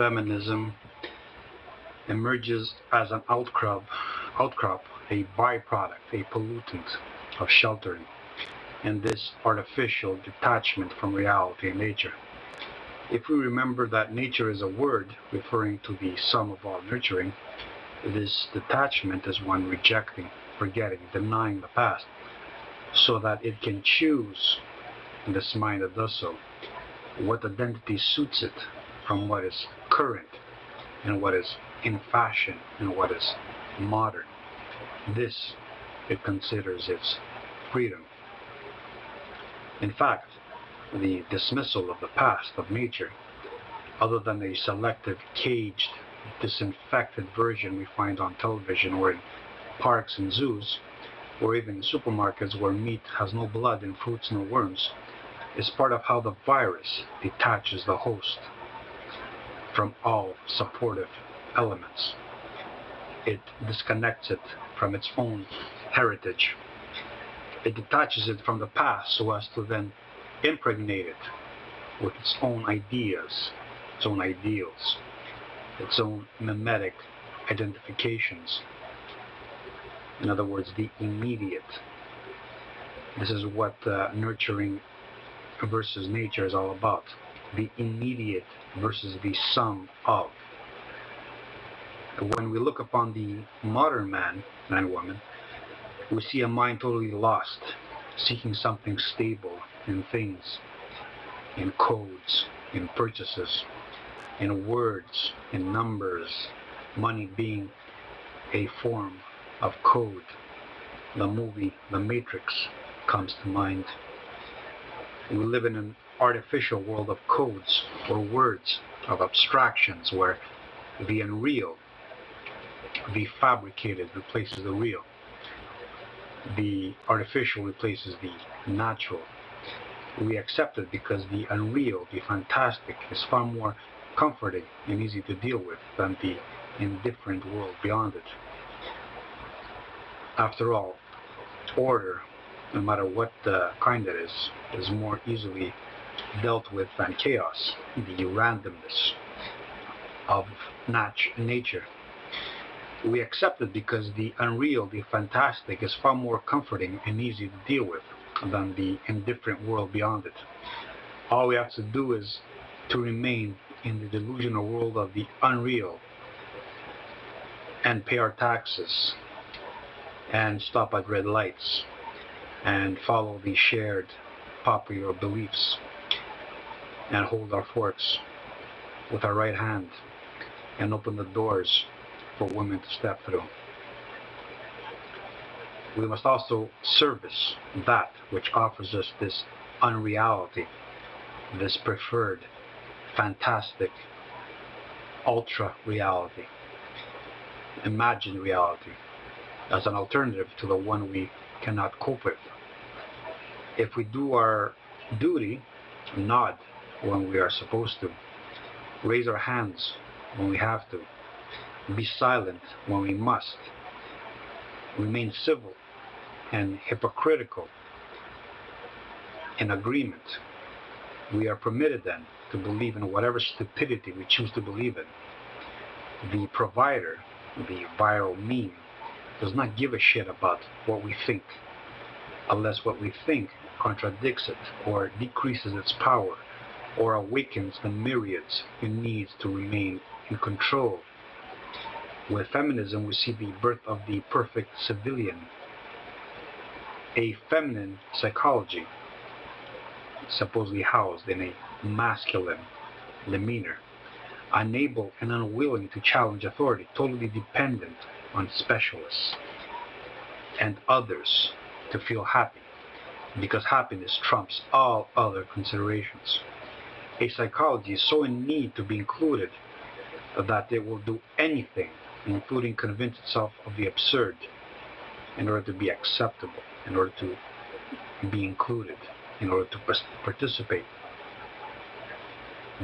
feminism emerges as an outcrop, a byproduct, a pollutant of sheltering, and this artificial detachment from reality and nature. If we remember that nature is a word referring to the sum of all nurturing, this detachment is one rejecting, forgetting, denying the past, so that it can choose, in this mind that does so, what identity suits it from what is current and what is in fashion and what is modern. This it considers its freedom. In fact, the dismissal of the past of nature, other than a selective, caged, disinfected version we find on television or in parks and zoos, or even in supermarkets where meat has no blood and fruits no worms, is part of how the virus detaches the host from all supportive elements. It disconnects it from its own heritage. It detaches it from the past so as to then impregnate it with its own ideas, its own ideals, its own mimetic identifications. In other words, the immediate. This is what nurturing versus nature is all about. The immediate versus the sum of. When we look upon the modern man and woman, we see a mind totally lost, seeking something stable in things, in codes, in purchases, in words, in numbers, money being a form of code. The movie The Matrix comes to mind. We live in an artificial world of codes or words, of abstractions, where the unreal, the fabricated replaces the real. The artificial replaces the natural. We accept it because the unreal, the fantastic, is far more comforting and easy to deal with than the indifferent world beyond it. After all, order, no matter what kind it is more easily dealt with than chaos, the randomness of nature. We accept it because the unreal, the fantastic, is far more comforting and easy to deal with than the indifferent world beyond it. All we have to do is to remain in the delusional world of the unreal and pay our taxes and stop at red lights and follow the shared popular beliefs and hold our forks with our right hand and open the doors for women to step through. We must also service that which offers us this unreality, this preferred, fantastic, ultra reality, imagined reality, as an alternative to the one we cannot cope with. If we do our duty, nod when we are supposed to, raise our hands when we have to, be silent when we must, remain civil and hypocritical in agreement, we are permitted then to believe in whatever stupidity we choose to believe in. The provider, the viral meme, does not give a shit about what we think, unless what we think contradicts it or decreases its power or awakens the myriads it needs to remain in control. With feminism, we see the birth of the perfect civilian, a feminine psychology, supposedly housed in a masculine demeanor, unable and unwilling to challenge authority, totally dependent on specialists and others to feel happy, because happiness trumps all other considerations. A psychology is so in need to be included that it will do anything, including convince itself of the absurd, in order to be acceptable, in order to be included, in order to participate.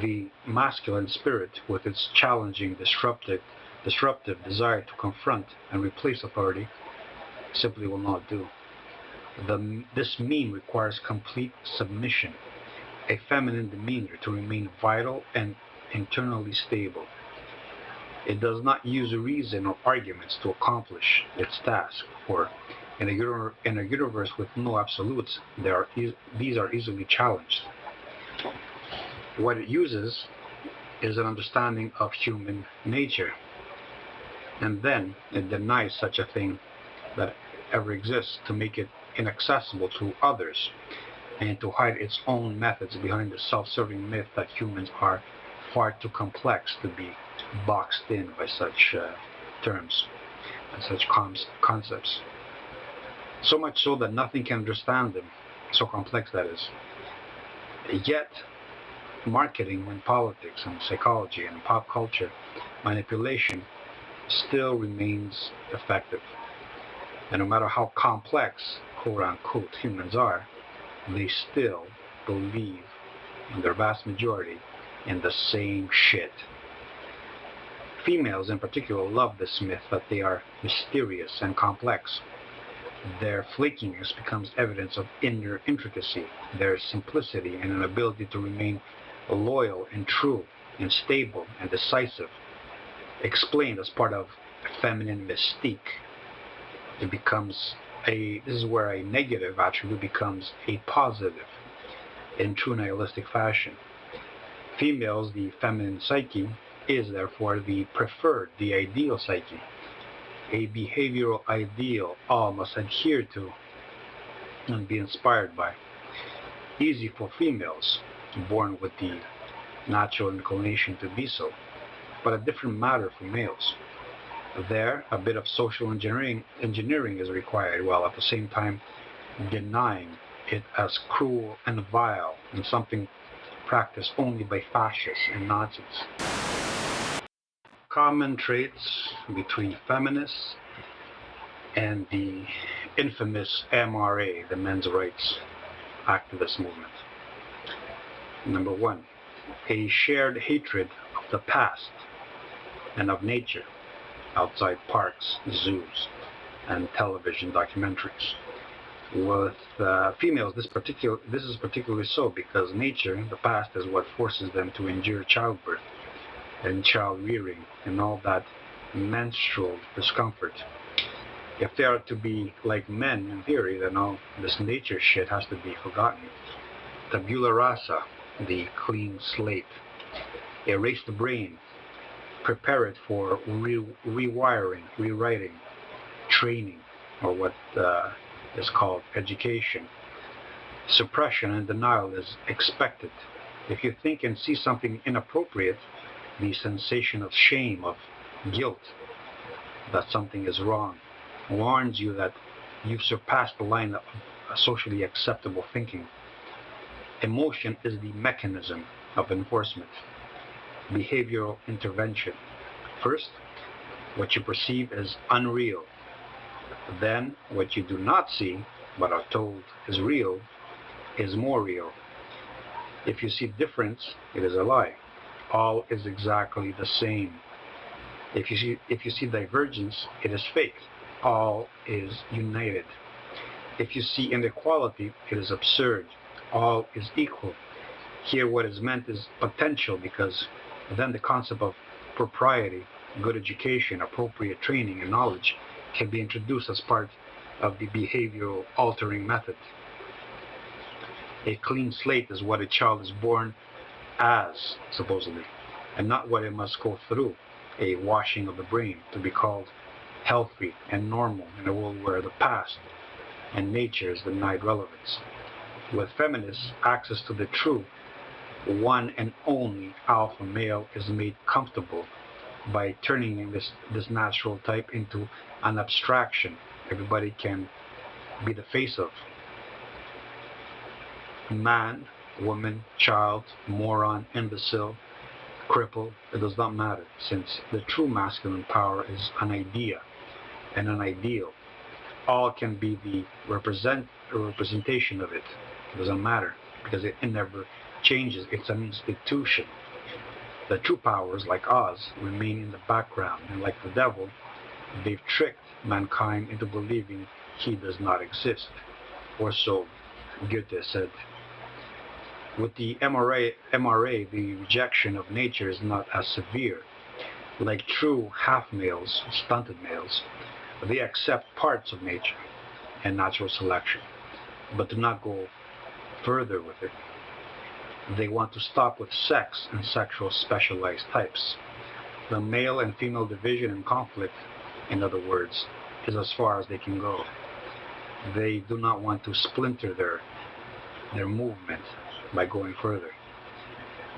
The masculine spirit, with its challenging, disruptive desire to confront and replace authority, simply will not do. This meme requires complete submission, a feminine demeanor to remain vital and internally stable. It does not use reason or arguments to accomplish its task, for in a universe with no absolutes, these are easily challenged. What it uses is an understanding of human nature, and then it denies such a thing that ever exists to make it inaccessible to others, and to hide its own methods behind the self-serving myth that humans are far too complex to be boxed in by such terms and such concepts. So much so that nothing can understand them, so complex that is. Yet, marketing and politics and psychology and pop culture manipulation still remains effective. And no matter how complex, quote-unquote, humans are, they still believe, in their vast majority, in the same shit. Females in particular love this myth that they are mysterious and complex. Their flakiness becomes evidence of inner intricacy, their simplicity and an ability to remain loyal and true and stable and decisive, explained as part of feminine mystique. This is where a negative attribute becomes a positive in true nihilistic fashion. Females, the feminine psyche, is therefore the preferred, the ideal psyche, a behavioral ideal all must adhere to and be inspired by. Easy for females, born with the natural inclination to be so, but a different matter for males. There, a bit of social engineering is required, while at the same time denying it as cruel and vile and something practiced only by fascists and Nazis. Common traits between feminists and the infamous MRA, the men's rights activist movement. Number one, a shared hatred of the past and of nature outside parks, zoos, and television documentaries. With females, this is particularly so because nature, the past, is what forces them to endure childbirth and child rearing and all that menstrual discomfort. If they are to be like men in theory, then all this nature shit has to be forgotten. Tabula rasa, the clean slate. Erase the brain. Prepare it for rewiring, rewriting, training, or what is called education. Suppression and denial is expected. If you think and see something inappropriate, the sensation of shame, of guilt, that something is wrong, warns you that you've surpassed the line of socially acceptable thinking. Emotion is the mechanism of enforcement. Behavioral intervention. First, what you perceive as unreal. Then, what you do not see, but are told is real, is more real. If you see difference, it is a lie. All is exactly the same. If you see divergence, it is fake. All is united. If you see inequality, it is absurd. All is equal. Here what is meant is potential, because then the concept of propriety, good education, appropriate training, and knowledge can be introduced as part of the behavioral altering method. A clean slate is what a child is born as, supposedly, and not what it must go through, a washing of the brain, to be called healthy and normal in a world where the past and nature is denied relevance. With feminists, access to the true, one and only alpha male is made comfortable by turning this natural type into an abstraction everybody can be the face of. Man, woman, child, moron, imbecile, cripple, it does not matter, since the true masculine power is an idea and an ideal. All can be the representation of it. It doesn't matter, because it never changes. It's an institution. The true powers, like Oz, remain in the background, and like the devil, they've tricked mankind into believing he does not exist. Or so Goethe said. With the MRA, the rejection of nature is not as severe. Like true half males, stunted males, they accept parts of nature and natural selection, but do not go further with it. They want to stop with sex and sexual specialized types. The male and female division and conflict, in other words, is as far as they can go. They do not want to splinter their movement by going further.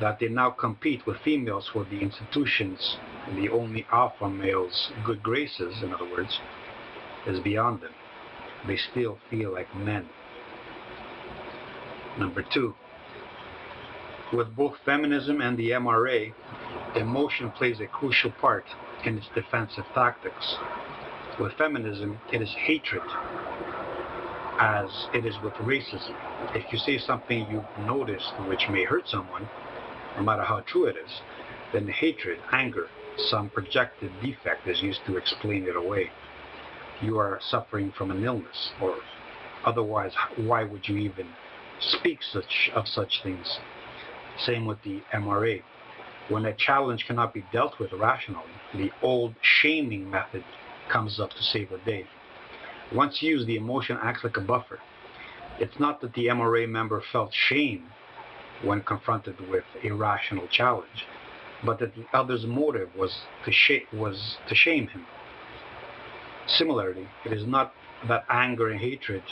That they now compete with females for the institutions, the only alpha male's good graces, in other words, is beyond them. They still feel like men. Number 2, with both feminism and the MRA, emotion plays a crucial part in its defensive tactics. With feminism, it is hatred, as it is with racism. If you say something you've noticed which may hurt someone, no matter how true it is, then hatred, anger, some projected defect is used to explain it away. You are suffering from an illness, or otherwise, why would you even speak of such things? Same with the MRA. When a challenge cannot be dealt with rationally, the old shaming method comes up to save the day. Once used, the emotion acts like a buffer. It's not that the MRA member felt shame when confronted with a rational challenge, but that the other's motive was to shame him. Similarly, it is not that anger and hatred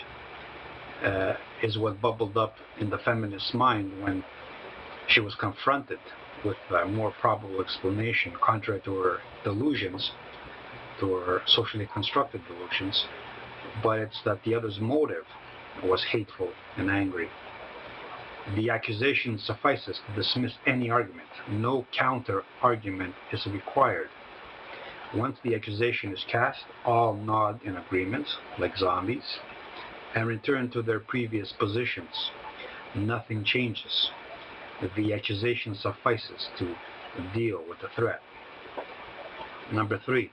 is what bubbled up in the feminist's mind when she was confronted with a more probable explanation, contrary to her delusions, to her socially constructed delusions, but it's that the other's motive was hateful and angry. The accusation suffices to dismiss any argument. No counter-argument is required. Once the accusation is cast, all nod in agreement, like zombies, and return to their previous positions. Nothing changes. The accusation suffices to deal with the threat. Number 3,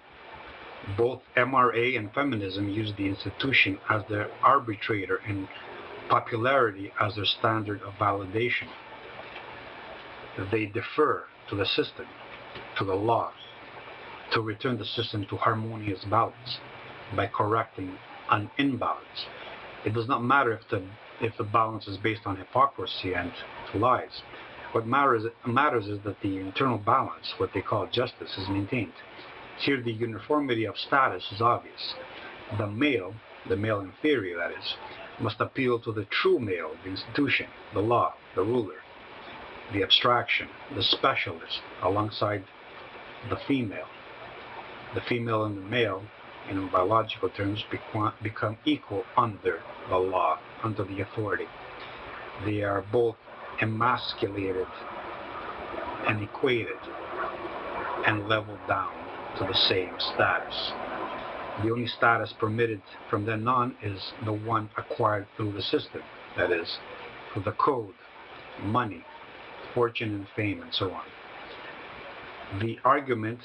both MRA and feminism use the institution as their arbitrator and popularity as their standard of validation. They defer to the system, to the law, to return the system to harmonious balance by correcting an imbalance. It does not matter if the balance is based on hypocrisy and lies. What matters is that the internal balance, what they call justice, is maintained. Here the uniformity of status is obvious. The male inferior that is, must appeal to the true male, the institution, the law, the ruler, the abstraction, the specialist, alongside the female. The female and the male, in biological terms, become equal under the law, under the authority. They are both emasculated and equated and leveled down to the same status. The only status permitted from then on is the one acquired through the system, that is, through the code, money, fortune and fame, and so on. The argument,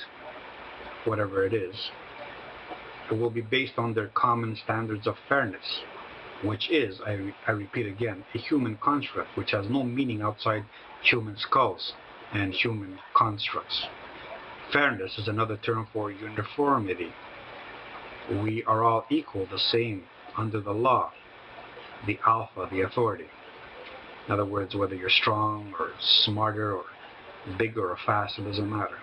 whatever it is, it will be based on their common standards of fairness, which is, I repeat again, a human construct which has no meaning outside human skulls and human constructs. Fairness is another term for uniformity. We are all equal, the same, under the law, the alpha, the authority. In other words, whether you're strong or smarter or bigger or faster, doesn't matter.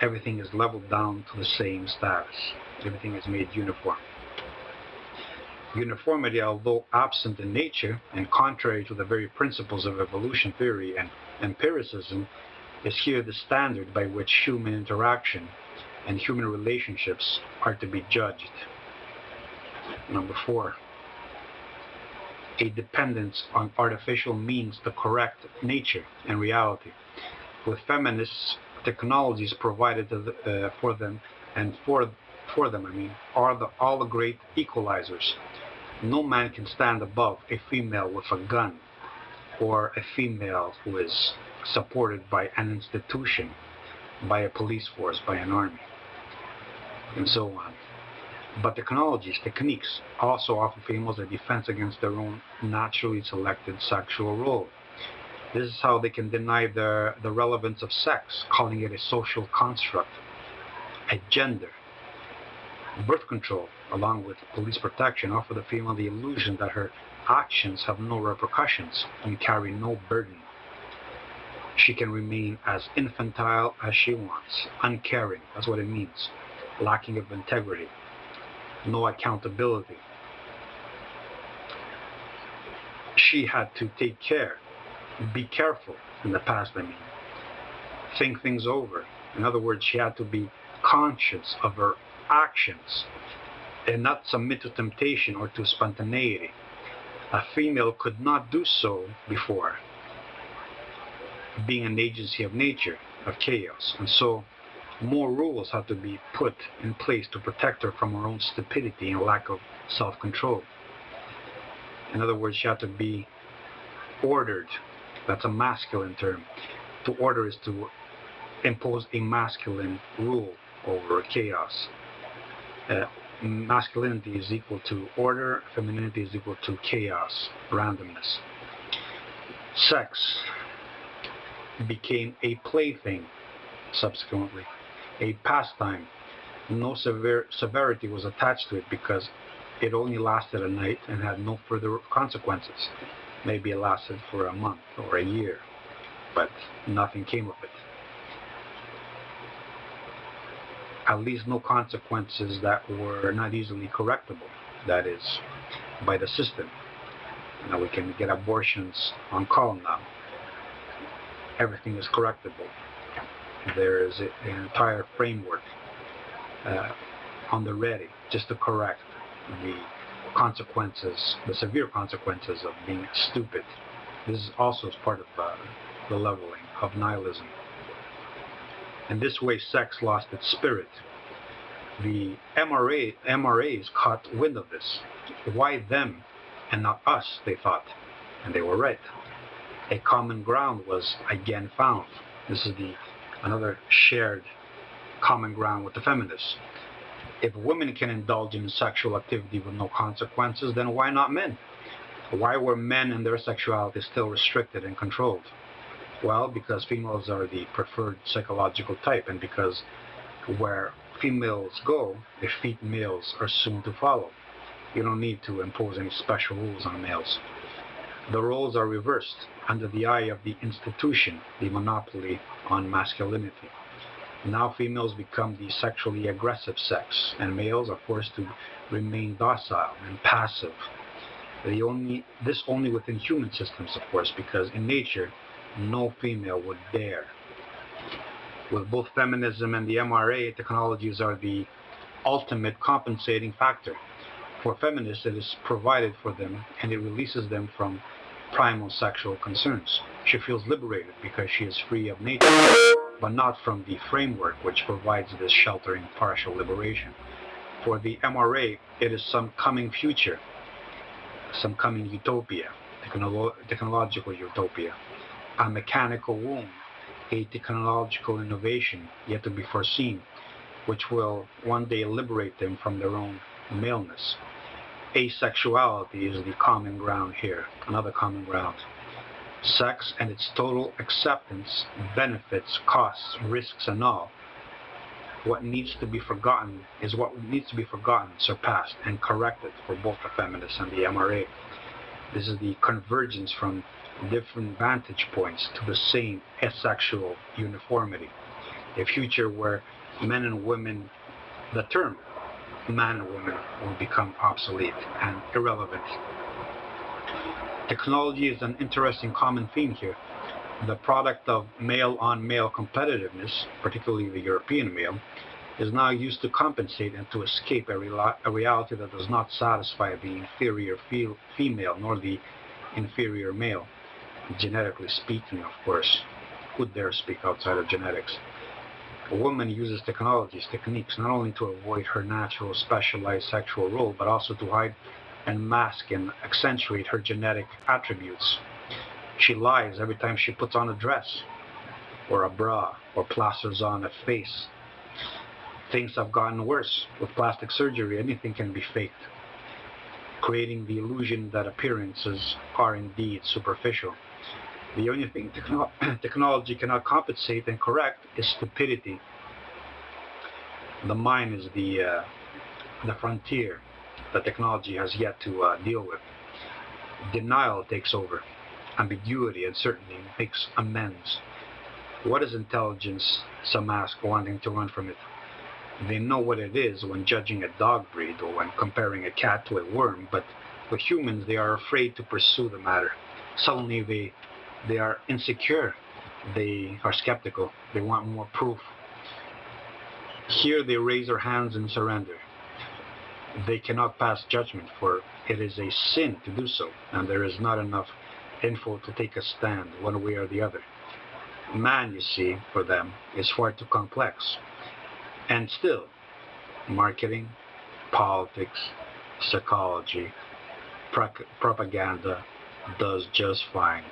Everything is leveled down to the same status. Everything is made uniform. Uniformity, although absent in nature and contrary to the very principles of evolution theory and empiricism, is here the standard by which human interaction and human relationships are to be judged. Number 4, a dependence on artificial means to correct nature and reality. With feminists, technologies provided for them are all the great equalizers. No man can stand above a female with a gun, or a female who is supported by an institution, by a police force, by an army, and so on. But techniques also offer females a defense against their own naturally selected sexual role. This is how they can deny the relevance of sex, calling it a social construct, a gender. Birth control, along with police protection, offer the female the illusion that her actions have no repercussions and carry no burden. She can remain as infantile as she wants, uncaring, that's what it means, lacking of integrity, no accountability. She had to take care, be careful in the past, think things over. In other words, she had to be conscious of her actions and not submit to temptation or to spontaneity. A female could not do so before, being an agency of nature, of chaos, and so more rules had to be put in place to protect her from her own stupidity and lack of self-control. In other words, she had to be ordered. That's a masculine term. To order is to impose a masculine rule over chaos. Masculinity is equal to order, femininity is equal to chaos, randomness. Sex became a plaything subsequently, a pastime. No severity was attached to it because it only lasted a night and had no further consequences. Maybe it lasted for a month or a year, but nothing came of it. At least no consequences that were not easily correctable, that is, by the system. Now we can get abortions on call now. Everything is correctable. There is an entire framework on the ready just to correct the consequences, the severe consequences of being stupid. This is also part of the leveling of nihilism. In this way, sex lost its spirit. The MRAs caught wind of this. Why them and not us, they thought. And they were right. A common ground was again found. This is another shared common ground with the feminists. If women can indulge in sexual activity with no consequences, then why not men? Why were men and their sexuality still restricted and controlled? Well, because females are the preferred psychological type, and because where females go, effete males are soon to follow. You don't need to impose any special rules on males. The roles are reversed under the eye of the institution, the monopoly on masculinity. Now females become the sexually aggressive sex, and males are forced to remain docile and passive. This only within human systems, of course, because in nature, no female would dare. With both feminism and the MRA, technologies are the ultimate compensating factor. For feminists, it is provided for them, and it releases them from primal sexual concerns. She feels liberated because she is free of nature, but not from the framework which provides this sheltering partial liberation. For the MRA, it is some coming future, some coming utopia, technological utopia, a mechanical womb, a technological innovation yet to be foreseen, which will one day liberate them from their own maleness. Asexuality is the common ground here, another common ground. Sex and its total acceptance, benefits, costs, risks, and all. What needs to be forgotten is what needs to be forgotten, surpassed, and corrected for both the feminists and the MRA. This is the convergence from different vantage points to the same asexual uniformity. A future where men and women, the term man and woman, will become obsolete and irrelevant. Technology is an interesting common theme here. The product of male-on-male competitiveness, particularly the European male, is now used to compensate and to escape a reality that does not satisfy the inferior female nor the inferior male. Genetically speaking, of course. Who dare speak outside of genetics? A woman uses technologies, techniques, not only to avoid her natural specialized sexual role, but also to hide and mask and accentuate her genetic attributes. She lies every time she puts on a dress, or a bra, or plasters on a face. Things have gotten worse. With plastic surgery, anything can be faked, creating the illusion that appearances are indeed superficial. The only thing technology cannot compensate and correct is stupidity. The mind is the frontier that technology has yet to deal with. Denial takes over. Ambiguity and certainty makes amends. What is intelligence? Some ask, wanting to run from it. They know what it is when judging a dog breed or when comparing a cat to a worm, but with humans they are afraid to pursue the matter. Suddenly they are insecure. They are skeptical. They want more proof. Here they raise their hands and surrender. They cannot pass judgment, for it is a sin to do so, and there is not enough info to take a stand one way or the other. Man, you see, for them, is far too complex. And still, marketing, politics, psychology, propaganda does just fine.